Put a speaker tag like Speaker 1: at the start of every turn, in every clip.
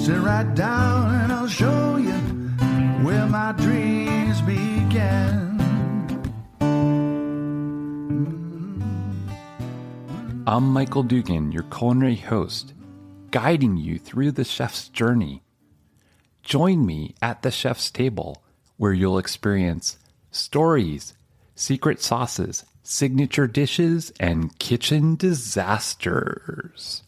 Speaker 1: Sit right down and I'll show you where my dreams began.
Speaker 2: I'm Michael Dugan, your culinary host, guiding you through the chef's journey. Join me at the chef's table, where you'll experience stories, secret sauces, signature dishes, and kitchen disasters.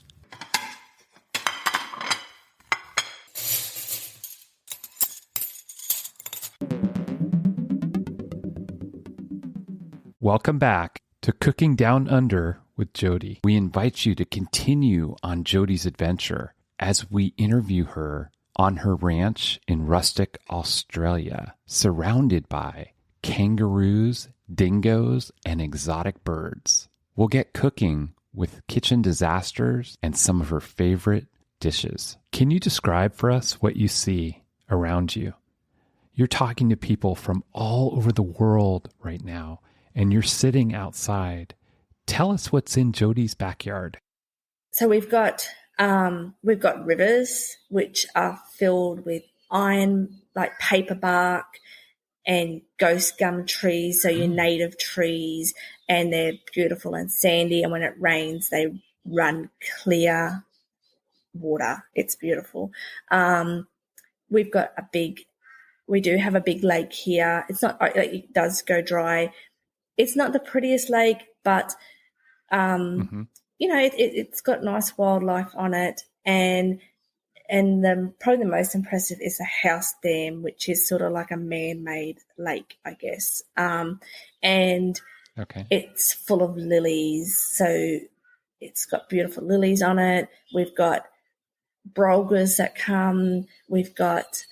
Speaker 2: Welcome back to Cooking Down Under with Jodie. We invite you to continue on Jodie's adventure as we interview her on her ranch in rustic Australia, surrounded by kangaroos, dingoes, and exotic birds. We'll get cooking with kitchen disasters and some of her favorite dishes. Can you describe for us what you see around you? You're talking to people from all over the world right now, and you're sitting outside. Tell us what's in Jodie's backyard.
Speaker 3: So we've got rivers which are filled with iron, like paperbark and ghost gum trees, so your native trees, and they're beautiful and sandy, and when it rains they run clear water. It's beautiful. We do have a big lake here. It's not, it does go dry. It's not the prettiest lake, but it's got nice wildlife on it, and probably the most impressive is the house dam, which is sort of like a man-made lake, I guess. And it's full of lilies, so it's got beautiful lilies on it. We've got brolgers that come. We've got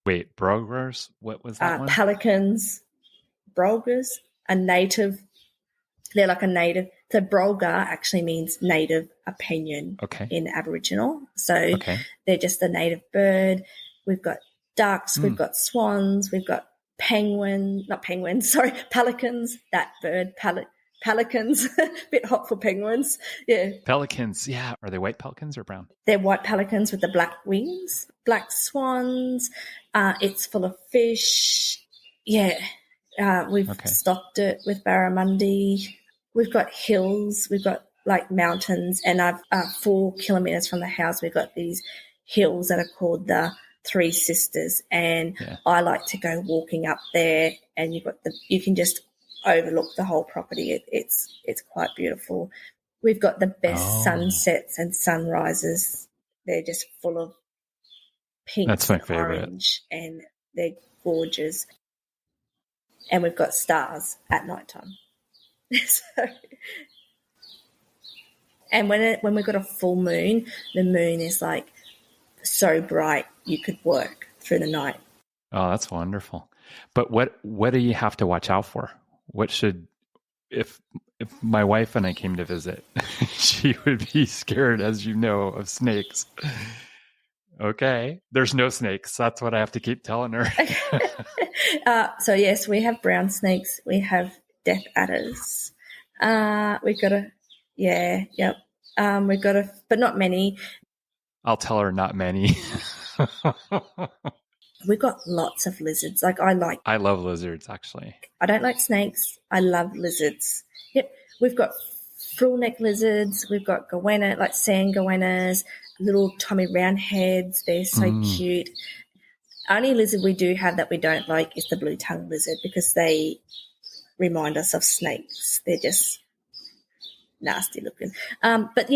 Speaker 2: brolgers? What was that one?
Speaker 3: Pelicans. Brolgers, a native. They're like a native. So brolga actually means native opinion in Aboriginal. So they're just a native bird. We've got ducks, we've got swans, we've got pelicans, that bird, pelicans, a bit hot for penguins. Yeah.
Speaker 2: Pelicans, yeah. Are they white pelicans or brown?
Speaker 3: They're white pelicans with the black wings, black swans. It's full of fish. Yeah. We've stocked it with barramundi. We've got hills, we've got like mountains, and 4 kilometres from the house we've got these hills that are called the Three Sisters, and I like to go walking up there, and you can just overlook the whole property. It's quite beautiful. We've got the best sunsets and sunrises. They're just full of pink and orange, and they're gorgeous. And we've got stars at night time. And when we've got a full moon, the moon is like so bright you could work through the night.
Speaker 2: Oh, that's wonderful. But what do you have to watch out for? What should, if my wife and I came to visit, she would be scared, as you know, of snakes. Okay. There's no snakes. That's what I have to keep telling her.
Speaker 3: So yes, we have brown snakes. We have death adders. We've got but not many.
Speaker 2: I'll tell her not many.
Speaker 3: We've got lots of lizards. I love
Speaker 2: lizards, actually.
Speaker 3: I don't like snakes. I love lizards. Yep. We've got frill-neck lizards. We've got goanna, like sand goannas, little tiny round heads. They're so cute. Only lizard we do have that we don't like is the blue-tongued lizard, because they remind us of snakes. They're just nasty looking. But,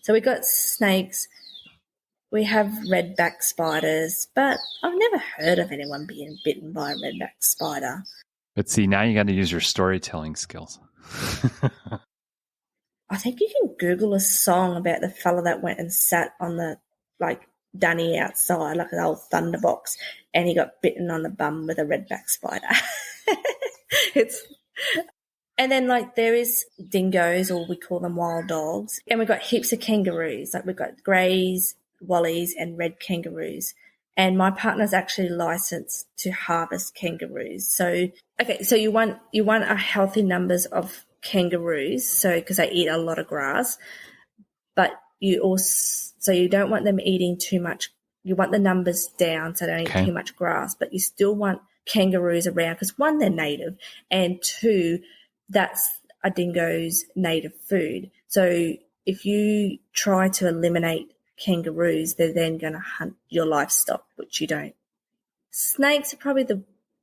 Speaker 3: so we've got snakes. We have redback spiders, but I've never heard of anyone being bitten by a redback spider.
Speaker 2: But see, now you got to use your storytelling skills.
Speaker 3: I think you can Google a song about the fella that went and sat on the, dunny outside, like an old thunderbox, and he got bitten on the bum with a redback spider. And then there is dingoes, or we call them wild dogs, and we've got heaps of kangaroos. We've got greys, wallies, and red kangaroos. And my partner's actually licensed to harvest kangaroos. So you want a healthy numbers of kangaroos, so because they eat a lot of grass, but you don't want them eating too much You want the numbers down so they don't eat too much grass, but you still want kangaroos around because, one, they're native, and two, that's a dingo's native food. So if you try to eliminate kangaroos, they're then going to hunt your livestock, which you don't. Snakes are probably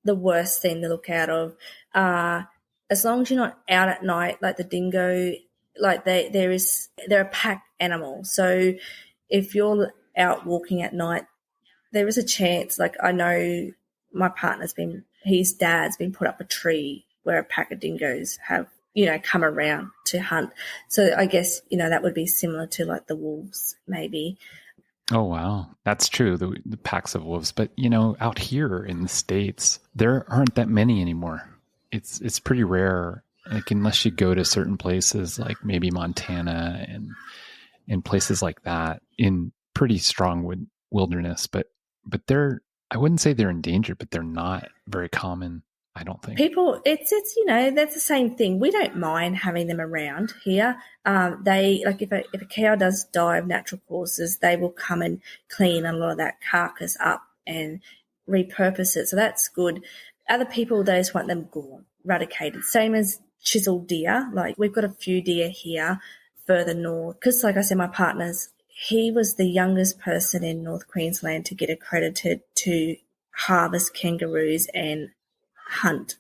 Speaker 3: the worst thing to look out of. As long as you're not out at night, like the dingo, like they're a pack animal. So if you're out walking at night, there is a chance. Like, I know my his dad's been put up a tree where a pack of dingoes have, come around to hunt. So I guess, that would be similar to like the wolves maybe.
Speaker 2: Oh, wow. That's true, the packs of wolves. But, out here in the States, there aren't that many anymore. It's pretty rare, like, unless you go to certain places like maybe Montana and places like that in pretty strong wilderness. But I wouldn't say they're endangered, but they're not very common, I don't think.
Speaker 3: People, it's that's the same thing. We don't mind having them around here. They, like, if a cow does die of natural causes, they will come and clean a lot of that carcass up and repurpose it. So that's good. Other people, they just want them gone, eradicated. Same as chiseled deer. Like, we've got a few deer here further north because, like I said, my partner's, he was the youngest person in North Queensland to get accredited to harvest kangaroos and hunt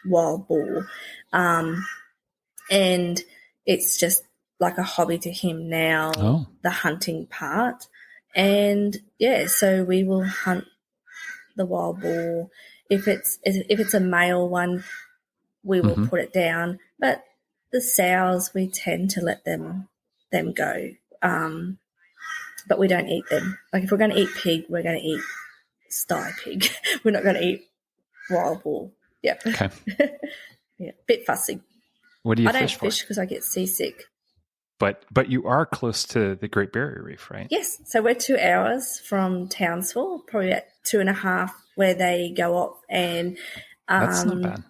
Speaker 3: wild boar. And it's just like a hobby to him now, the hunting part. And, so we will hunt the wild boar. If it's a male one, we will put it down. But the sows, we tend to let them go. But we don't eat them. Like, if we're going to eat pig, we're going to eat sty pig. We're not going to eat wild boar. Yeah.
Speaker 2: Okay.
Speaker 3: Yeah, bit fussy.
Speaker 2: What do you
Speaker 3: I
Speaker 2: fish
Speaker 3: don't
Speaker 2: for?
Speaker 3: fish because I get seasick.
Speaker 2: But you are close to the Great Barrier Reef, right?
Speaker 3: Yes. So we're 2 hours from Townsville, probably at 2.5 where they go off. And
Speaker 2: that's not bad.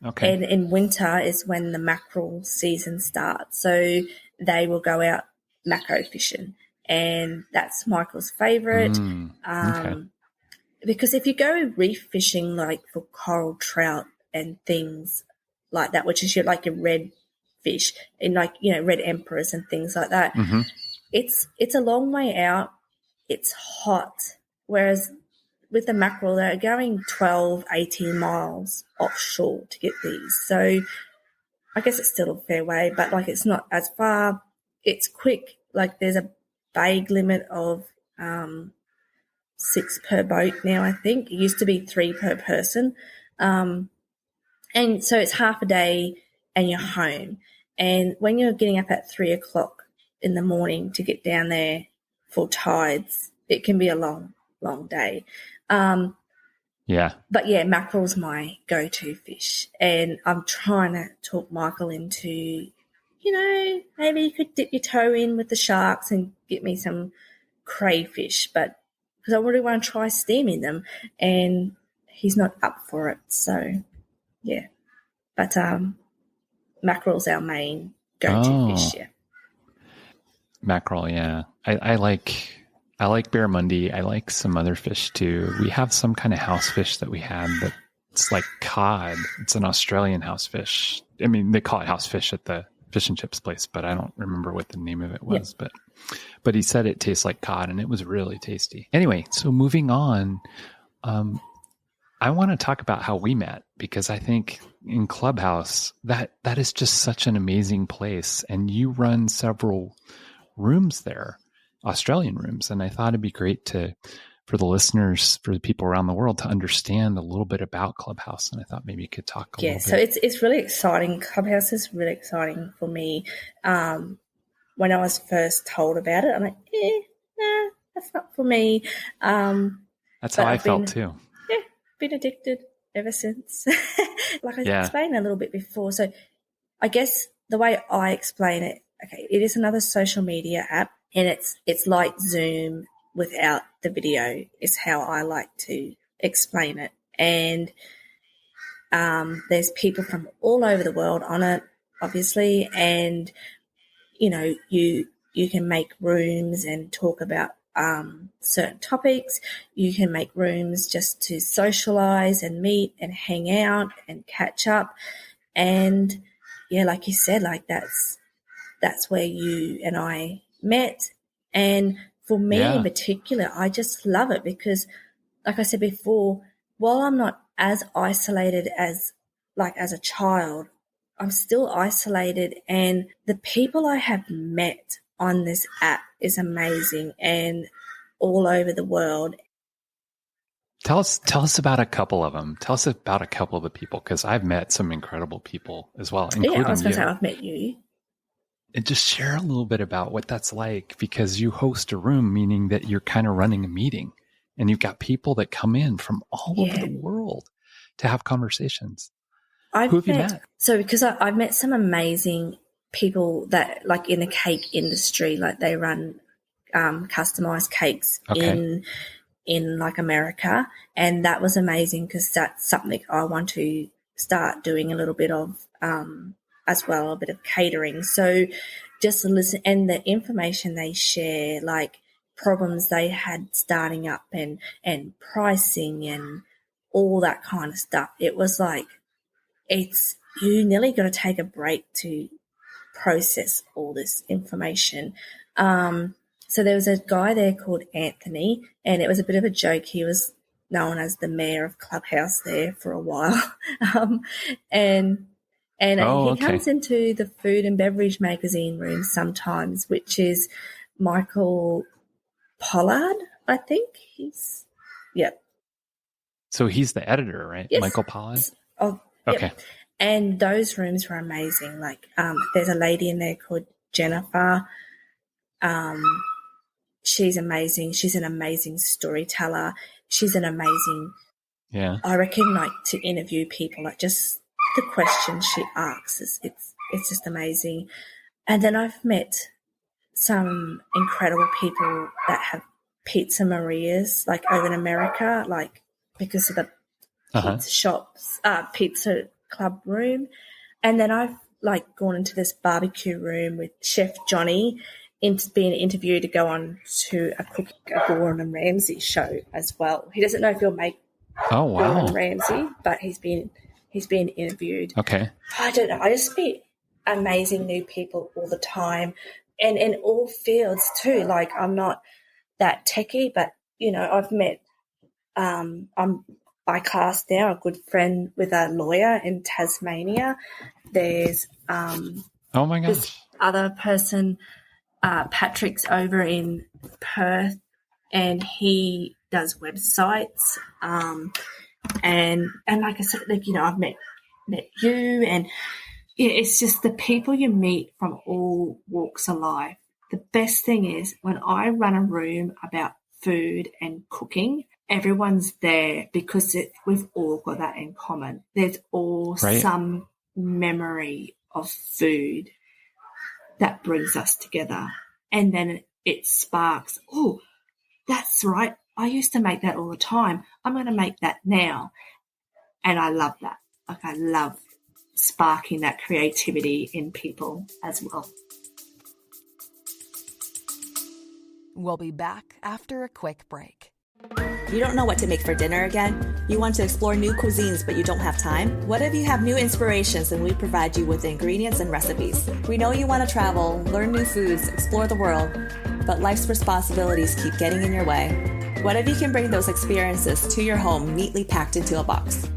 Speaker 2: Okay.
Speaker 3: And in winter is when the mackerel season starts. So they will go out macro fishing. And that's Michael's favourite.
Speaker 2: Okay.
Speaker 3: Because if you go reef fishing, like for coral trout and things like that, which is your red fish and red emperors and things like that, it's a long way out. It's hot. Whereas with the mackerel, they're going 12, 18 miles offshore to get these. So I guess it's still a fair way, but it's not as far. It's quick. Like, there's a vague limit of 6 per boat now, I think. It used to be 3 per person. And so it's half a day and you're home. And when you're getting up at 3 o'clock in the morning to get down there for tides, it can be a long, long day.
Speaker 2: Yeah.
Speaker 3: But, mackerel's my go-to fish. And I'm trying to talk Michael into, maybe you could dip your toe in with the sharks and get me some crayfish, but because I really want to try steaming them, and he's not up for it. So, yeah. But mackerel's our main go-to fish, yeah.
Speaker 2: Mackerel, yeah. I like barramundi. I like some other fish too. We have some kind of house fish that we had, but it's like cod. It's an Australian house fish. I mean, they call it house fish at the fish and chips place, but I don't remember what the name of it was. Yeah. But he said it tastes like cod, and it was really tasty. Anyway, so moving on, I want to talk about how we met, because I think in Clubhouse that is just such an amazing place, and you run several rooms there, Australian rooms, and I thought it'd be great for the listeners, for the people around the world, to understand a little bit about Clubhouse. And I thought maybe you could talk a little bit.
Speaker 3: Yeah, so it's really exciting. Clubhouse is really exciting for me. When I was first told about it, I'm like, nah, that's not for me.
Speaker 2: That's how I felt too.
Speaker 3: Yeah, been addicted ever since. Like I explained a little bit before. So I guess the way I explain it, okay, it is another social media app, and it's like Zoom without the video is how I like to explain it. And there's people from all over the world on it, obviously, and you can make rooms and talk about certain topics. You can make rooms just to socialize and meet and hang out and catch up. And yeah, like you said, like that's where you and I met. And for me in particular, I just love it because, like I said before, while I'm not as isolated as a child, I'm still isolated, and the people I have met on this app is amazing and all over the world.
Speaker 2: Tell us about a couple of them. Tell us about a couple of the people, because I've met some incredible people as well, including
Speaker 3: I was going
Speaker 2: you.
Speaker 3: to say I've met you.
Speaker 2: And just share a little bit about what that's like, because you host a room, meaning that you're kind of running a meeting, and you've got people that come in from all over the world to have conversations. Who have you met?
Speaker 3: So because I've met some amazing people that, like, in the cake industry, like they run customized cakes in like America, and that was amazing because that's something I want to start doing a little bit of as well, a bit of catering. So just listen, and the information they share, like problems they had starting up and pricing and all that kind of stuff. It was like, you nearly got to take a break to process all this information. So there was a guy there called Anthony, and it was a bit of a joke. He was known as the mayor of Clubhouse there for a while. And he comes into the food and beverage magazine room sometimes, which is Michael Pollard, I think.
Speaker 2: So he's the editor, right?
Speaker 3: Yes.
Speaker 2: Michael Pollard?
Speaker 3: Oh,
Speaker 2: okay.
Speaker 3: Yep. And those rooms were amazing. Like, there's a lady in there called Jennifer. She's amazing. She's an amazing storyteller. She's an amazing.
Speaker 2: Yeah.
Speaker 3: I reckon, like, to interview people, like, just the questions she asks, it's just amazing. And then I've met some incredible people that have Pizza Marias, like, over in America, like, because of the pizza shops, pizza club room. And then I've, like, gone into this barbecue room with Chef Johnny, being interviewed to go on to a Gordon Ramsay show as well. He doesn't know if he'll make Gordon Ramsay, but he's been interviewed. Okay. I don't know. I just meet amazing new people all the time, and in all fields too. Like, I'm not that techie, but, you know, I've met I'm by class now a good friend with a lawyer in Tasmania. There's
Speaker 2: oh my gosh,
Speaker 3: this other person, Patrick's over in Perth, and he does websites. And like I said, like, you know, I've met you, and it's just the people you meet from all walks of life. The best thing is when I run a room about food and cooking, everyone's there because we've all got that in common. There's all some memory of food that brings us together. And then it sparks, oh, that's right, I used to make that all the time. I'm going to make that now. And I love that. Like, I love sparking that creativity in people as well.
Speaker 4: We'll be back after a quick break.
Speaker 5: You don't know what to make for dinner again? You want to explore new cuisines, but you don't have time? What if you have new inspirations and we provide you with the ingredients and recipes? We know you want to travel, learn new foods, explore the world, but life's responsibilities keep getting in your way. What if you can bring those experiences to your home neatly packed into a box?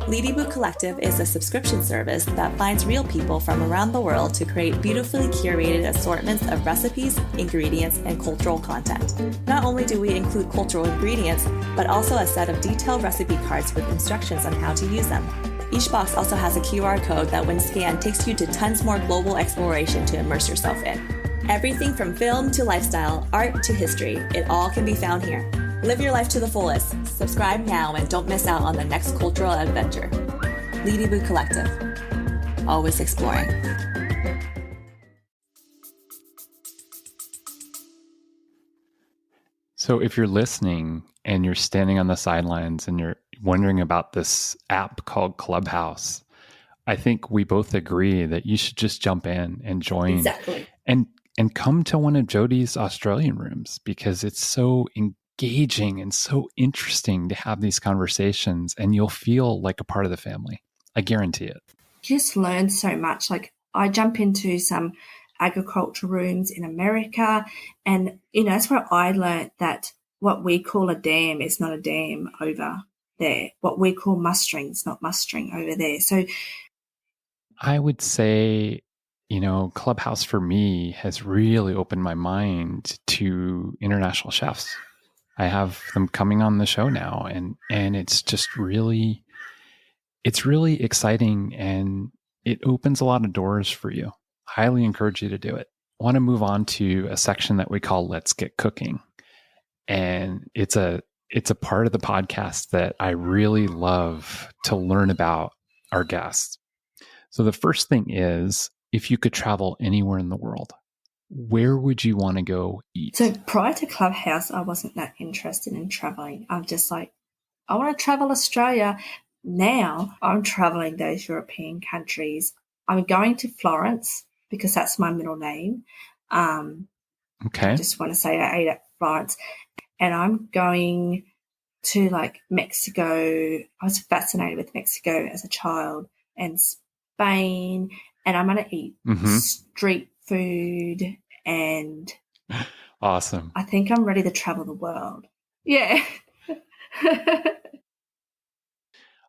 Speaker 5: Ladybug Collective is a subscription service that finds real people from around the world to create beautifully curated assortments of recipes, ingredients, and cultural content. Not only do we include cultural ingredients, but also a set of detailed recipe cards with instructions on how to use them. Each box also has a QR code that, when scanned, takes you to tons more global exploration to immerse yourself in. Everything from film to lifestyle, art to history, it all can be found here. Live your life to the fullest. Subscribe now and don't miss out on the next cultural adventure. Ladybug Collective. Always exploring.
Speaker 2: So if you're listening and you're standing on the sidelines and you're wondering about this app called Clubhouse, I think we both agree that you should just jump in and join.
Speaker 3: Exactly.
Speaker 2: And and come to one of Jodie's Australian rooms because it's so engaging and so interesting to have these conversations, and you'll feel like a part of the family. I guarantee it.
Speaker 3: You just learn so much. Like, I jump into some agriculture rooms in America, and, that's where I learned that what we call a dam is not a dam over there. What we call mustering is not mustering over there. So
Speaker 2: I would say, Clubhouse for me has really opened my mind to international chefs. I have them coming on the show now, and it's just really, it's really exciting, and it opens a lot of doors for you. Highly encourage you to do it. I want to move on to a section that we call Let's Get Cooking. And it's a part of the podcast that I really love to learn about our guests. So the first thing is, if you could travel anywhere in the world, where would you want to go eat?
Speaker 3: So prior to Clubhouse, I wasn't that interested in traveling. I'm just like, I want to travel Australia. Now I'm traveling those European countries. I'm going to Florence because that's my middle name.
Speaker 2: Okay.
Speaker 3: I just want to say I ate at Florence. And I'm going to Mexico. I was fascinated with Mexico as a child, and Spain. And I'm going to eat street food, and
Speaker 2: awesome.
Speaker 3: I think I'm ready to travel the world. Yeah.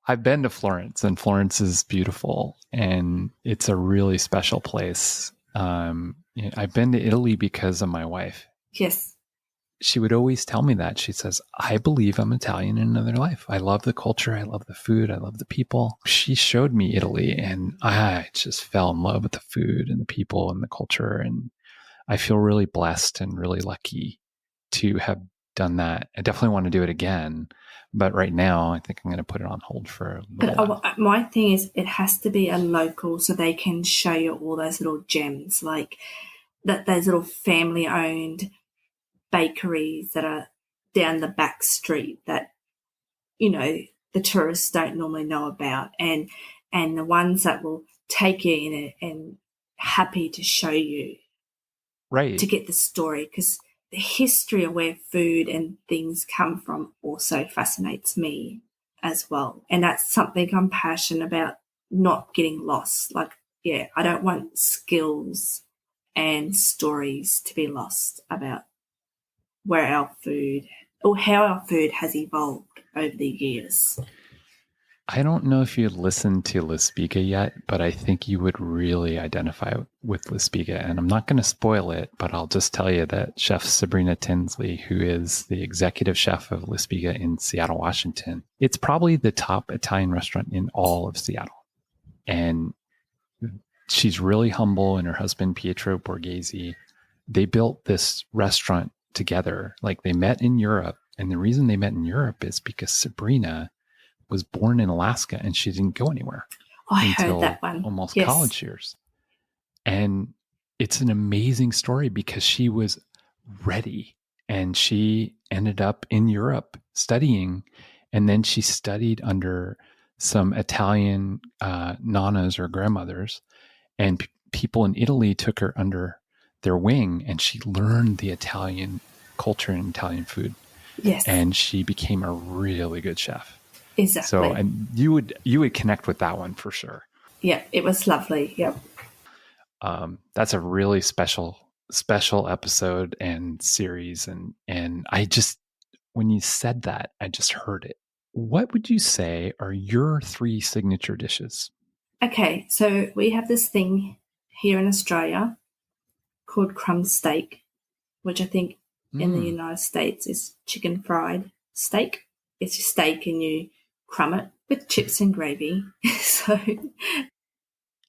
Speaker 2: I've been to Florence, and Florence is beautiful, and it's a really special place. I've been to Italy because of my wife.
Speaker 3: Yes.
Speaker 2: She would always tell me that. She says, I believe I'm Italian in another life. I love the culture. I love the food. I love the people. She showed me Italy, and I just fell in love with the food and the people and the culture. And I feel really blessed and really lucky to have done that. I definitely want to do it again. But right now, I think I'm going to put it on hold for a little while.
Speaker 3: My thing is, it has to be a local so they can show you all those little gems, like those little family-owned bakeries that are down the back street that the tourists don't normally know about, and the ones that will take you in and happy to show you,
Speaker 2: right,
Speaker 3: to get the story, because the history of where food and things come from also fascinates me as well. And that's something I'm passionate about, not getting lost. I don't want skills and stories to be lost about where our food, or how our food has evolved over the years.
Speaker 2: I don't know if you'd listened to La Spiga yet, but I think you would really identify with La Spiga. And I'm not going to spoil it, but I'll just tell you that Chef Sabrina Tinsley, who is the executive chef of La Spiga in Seattle, Washington, it's probably the top Italian restaurant in all of Seattle. And she's really humble, and her husband, Pietro Borghese, they built this restaurant together. They met in Europe. And the reason they met in Europe is because Sabrina was born in Alaska, and she didn't go anywhere
Speaker 3: until heard that one.
Speaker 2: Almost college years. And it's an amazing story because she was ready, and she ended up in Europe studying. And then she studied under some Italian nanas or grandmothers, and people in Italy took her under their wing, and she learned the Italian culture and Italian food.
Speaker 3: Yes.
Speaker 2: And she became a really good chef.
Speaker 3: Exactly.
Speaker 2: So, and you would connect with that one for sure.
Speaker 3: Yeah, it was lovely. Yep.
Speaker 2: That's a really special episode and series. And I just, when you said that, I just heard it. What would you say are your 3 signature dishes?
Speaker 3: Okay. So we have this thing here in Australia called crumb steak, which I think in the United States is chicken fried steak. It's your steak, and you crumb it with chips and gravy. So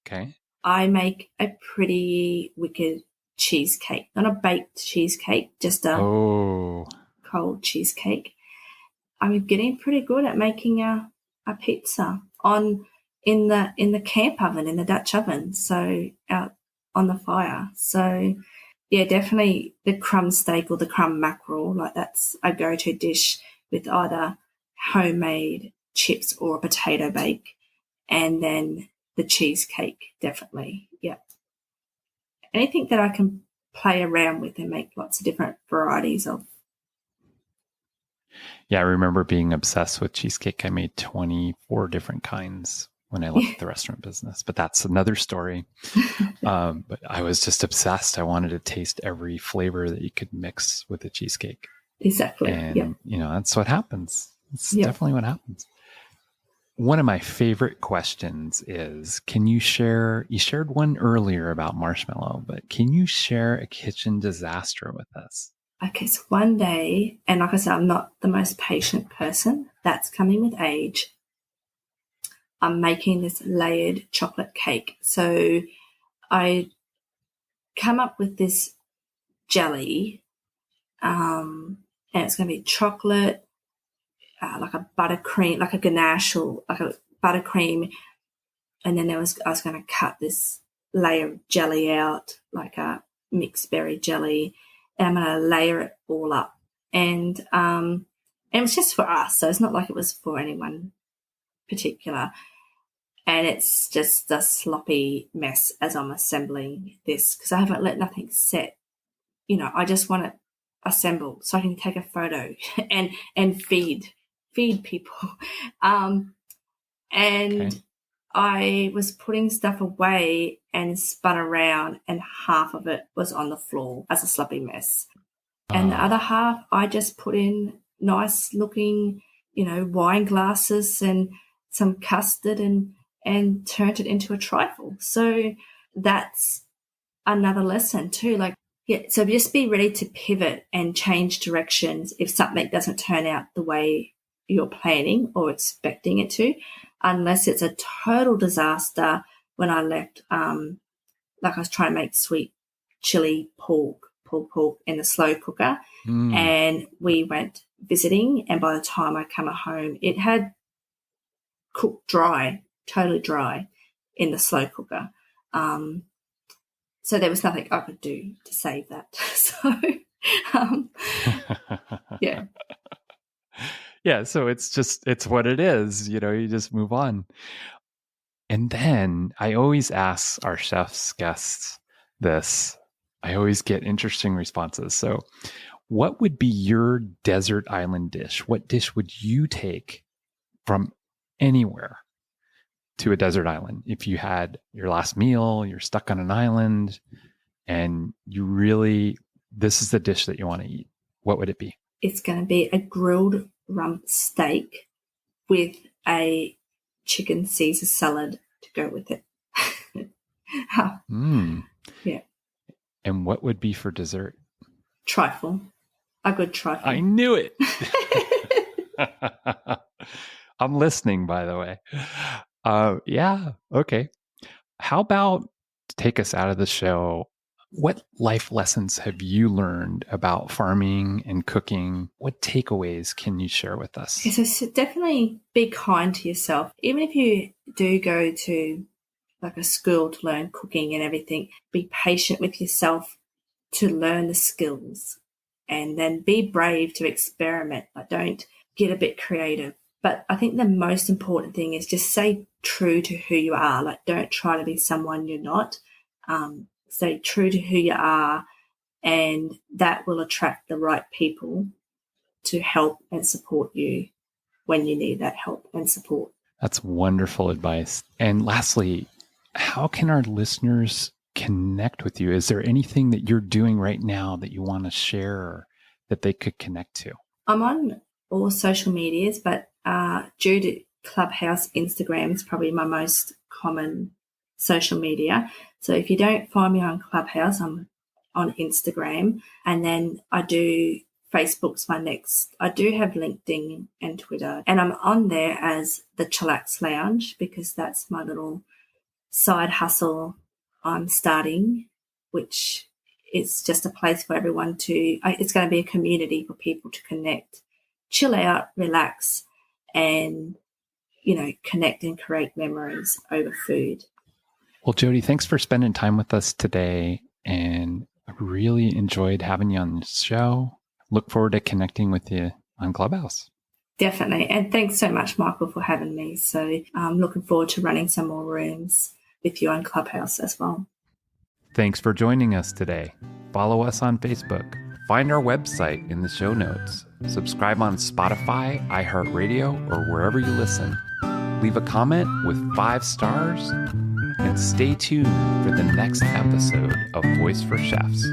Speaker 2: okay,
Speaker 3: I make a pretty wicked cheesecake, not a baked cheesecake, just a cold cheesecake. I'm getting pretty good at making a pizza in the camp oven, in the Dutch oven, so out on the fire. So yeah, definitely the crumb steak or the crumb mackerel, that's a go-to dish with either homemade chips or a potato bake, and then the cheesecake, definitely. Yeah. Anything that I can play around with and make lots of different varieties of.
Speaker 2: Yeah, I remember being obsessed with cheesecake. I made 24 different kinds when I left the restaurant business, but that's another story. But I was just obsessed. I wanted to taste every flavor that you could mix with a cheesecake.
Speaker 3: Exactly.
Speaker 2: And, that's what happens. It's definitely what happens. One of my favorite questions is, you shared one earlier about marshmallow, but can you share a kitchen disaster with us?
Speaker 3: Okay, so one day, and like I said, I'm not the most patient person. That's coming with age. I'm making this layered chocolate cake. So I come up with this jelly, and it's going to be chocolate, like a buttercream, like a ganache or like a buttercream. And then I was going to cut this layer of jelly out, like a mixed berry jelly, and I'm going to layer it all up. And it was just for us, so it's not like it was for anyone particular. And it's just a sloppy mess as I'm assembling this because I haven't let nothing set. I just want it assembled so I can take a photo and feed people. And I was putting stuff away and spun around, and half of it was on the floor as a sloppy mess. And the other half, I just put in nice looking, wine glasses and some custard and turned it into a trifle. So that's another lesson too. So just be ready to pivot and change directions if something doesn't turn out the way you're planning or expecting it to, unless it's a total disaster. When I left, I was trying to make sweet chili pulled pork in the slow cooker, and we went visiting, and by the time I come home, it had cooked dry, totally dry in the slow cooker. So there was nothing I could do to save that. So, yeah.
Speaker 2: Yeah, so it's what it is, you just move on. And then I always ask our chef's guests this. I always get interesting responses. So what would be your desert island dish? What dish would you take from anywhere to a desert island? If you had your last meal, you're stuck on an island, and this is the dish that you want to eat, what would it be?
Speaker 3: It's going to be a grilled rump steak with a chicken Caesar salad to go with it. Yeah.
Speaker 2: And what would be for dessert?
Speaker 3: Trifle. A good trifle.
Speaker 2: I knew it. I'm listening, by the way. Yeah. Okay. How about take us out of the show? What life lessons have you learned about farming and cooking? What takeaways can you share with us?
Speaker 3: Yeah, so definitely be kind to yourself. Even if you do go to a school to learn cooking and everything, be patient with yourself to learn the skills, and then be brave to experiment. Don't get a bit creative. But I think the most important thing is just stay true to who you are. Don't try to be someone you're not. Stay true to who you are, and that will attract the right people to help and support you when you need that help and support. That's
Speaker 2: wonderful advice. And lastly, how can our listeners connect with you? Is there anything that you're doing right now that you want to share or that they could connect to?
Speaker 3: I'm on all social medias, but Jodie Clubhouse Instagram is probably my most common social media. So if you don't find me on Clubhouse, I'm on Instagram. And then I do Facebook's my next. I do have LinkedIn and Twitter, and I'm on there as the Chillax Lounge because that's my little side hustle I'm starting, which is just a place for everyone it's going to be a community for people to connect, chill out, relax, and, connect and create memories over food.
Speaker 2: Well, Jodie, thanks for spending time with us today, and I really enjoyed having you on the show. Look forward to connecting with you on Clubhouse.
Speaker 3: Definitely. And thanks so much, Michael, for having me. So I'm looking forward to running some more rooms with you on Clubhouse as well.
Speaker 2: Thanks for joining us today. Follow us on Facebook. Find our website in the show notes. Subscribe on Spotify, iHeartRadio, or wherever you listen. Leave a comment with 5 stars and stay tuned for the next episode of Voice for Chefs.